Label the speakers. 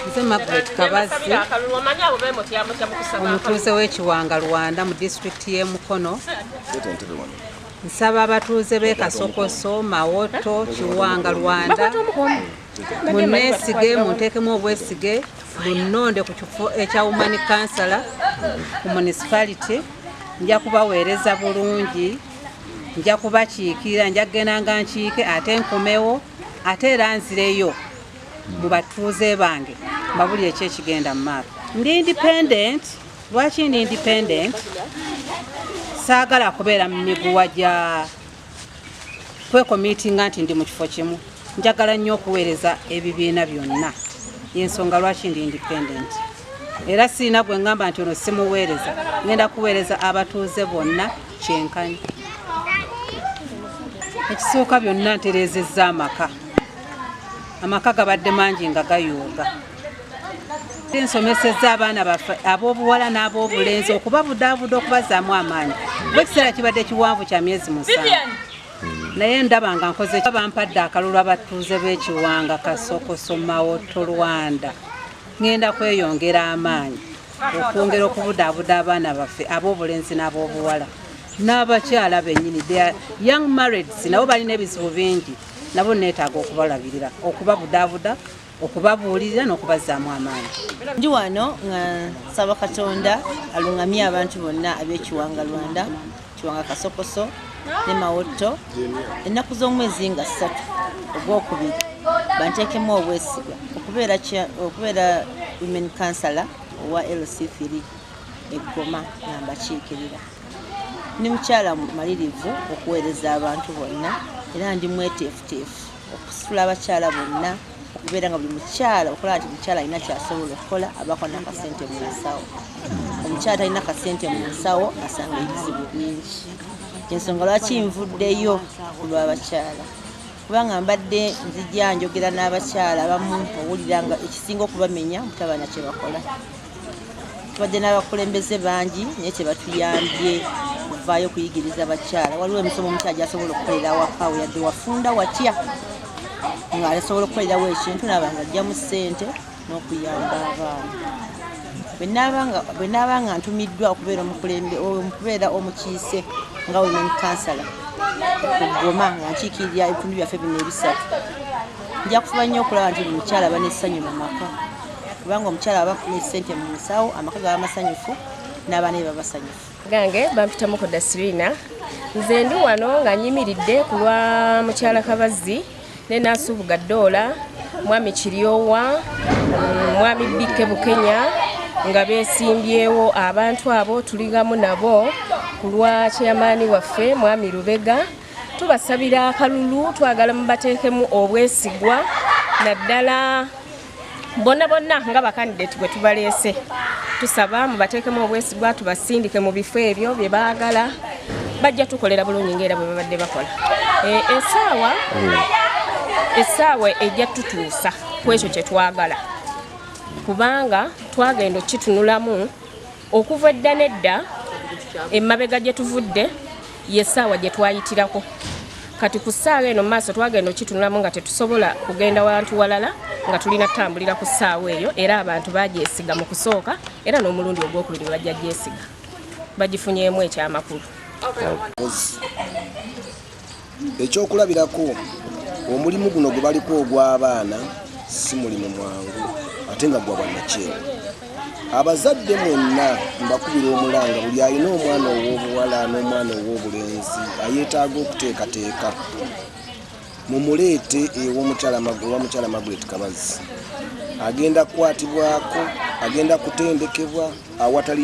Speaker 1: Nze Margaret Kabazi omutuuze w'ekiwanga Rwanda mu disitulikiti y'e Mukono. Nsaba abatuuze b'e Kasokoso, Mawoto, Kiwanga Rwanda munneesige munteekemu obwesige bunnonde ku kifo ekya Women Councillor ku municipality. Nja kubaweereza bulungi, nja kubakiikira, nja kugenda nga nkiike ate nkomewo ate era nzireyo mu batuuze bange mbabuli ekyekigenda mu maaso. Ndi independent. Lwaki ndi independent? Saagala kubeera mu miguwa gya kwekomiitinga nti ndi mu kifo kimu. Njagala nnyo okuweereza ebibiina byonna, y'ensonga lwaki ndi independent. Era siina gwe ngamba nti ono simuweereza, ngenda kuweereza abatuuze bonna kyenkani. Ekisooka byonna ntereezezza amaka. Amaka gabadde mangi nga gayooga. Nsomesezza abaana baffe ab'obuwala n'ab'obulenzi okubabudaabuda okubazaamu amaanyi. Ekiseera kibadde kiwanvu kya myezi 7. Naye ndaba nga nkoze bampadde akalulu abatuuze b'ekiwanga Kasokoso, Mawoto, Rwanda. Ngenda kweyongera amaanyi okwongera okubudaabuda abaana baffe ab'obulenzi n'ab'obuwala n'abakyala bennyini. Young marrieds nabo balina ebizibu bingi, nabo neetaaga okubalabirira, okubabudaabuda, okubabuulirira n'okubazaamu amaanyi.
Speaker 2: Ndi wano nga nsaba Katonda alungamye abantu bonna ab'ekiwanga Rwanda, Kiwanga Kasokoso ne Mawoto. Ennaku z'omwezi nga 3 ogwokubiri banteekemu obwesiga okubeera Women Councillor owa LC3 eggoma nga mbakiikirira. Ndi mukyala malirivu okuweereza abantu bonna era ndi mweteefuteefu okusitula abakyala bonna, okubeera nga buli mukyala okola nti mukyala alina kyasobola okukola abako n'akasente mu nsawo. Omukyala talina kasente mu nsawo asanga ebizibu bingi. Ensonga lwaki nvuddeyo ku lw'abakyala, kubanga mbadde nzijja njogera n'abakyala abamu owulira nga ekisinga okubamenya mutabana kye bakola. Tubadde n'abakulembeze bangi naye tebatuyambye kuvaayo okuyigiriza abakyala. Waliwo emisomo omukyala gy'asobola okukolera awaka we yadde wafunda watya nga asobola okukolerawo ekintu n'abanga ajjamu ssente n'okuyamba abaana. Bwe naaba nga ntumiddwa okubeera omukiise nga Women Councillor ku Ggoma nga nkiikirira ebitundu byaffe bino ebisatu, nja kufuba nnyo okulaba nti buli mukyala aba n'essanyu mu maka, kubanga omukyala aba afuna ssente mu nsawo, amaka gaba masanyufu n'abaana be baba basanyufu.
Speaker 3: Gange bampitamu ku Dasirina. Nze ndi wano nga nyimiridde ku lwa mukyala Kabazi ne Nasubuga Doola, mwami Kiryowa, mwami Bikke Bukenya nga beesimbyewo abantu abo tuligamu nabo ku lwa chairman waffe mwami Lubega. Tubasabira akalulu, twagala mubateekemu obwesigwa naddala bonna nga bakandidate bwe tubaleese. Tusaba mubateekemu obwesigwa, tubasindike mu bifo ebyo bye baagala, bajja tukolera bulungi ng'era bwe babadde bakola. Essaawa ejja tutuusa ku ekyo kye twagala, kubanga twagenda okitunulamu okuva edda nedda. Emmabega gye tuvudde y'essaawa gye twayitirako. Kati ku ssaawa eno mu maaso twagenda okitunulamu nga tetusobola kugenda wantu walala nga tulina tambulira ku ssaawa eyo, era abantu bagyesiga mu kusooka era n'omulundi ogwokubiri bajja gyesiga, bagifunyeemu ekyamakulu.
Speaker 4: Ekyokulabirako omulimu guno gwe baliko ogw'abaana si mulimu mwangu ate nga gwa bannakyewa. Abazadde mwonna mbakubira omulanga buli alina omwana ow'obuwala n'omwana ow'obulenzi ayeetaaga okuteekateeka mumuleete ew'omukyala Margaret Kabazi. Agenda kukwatibwako, agenda kutendekebwa awatali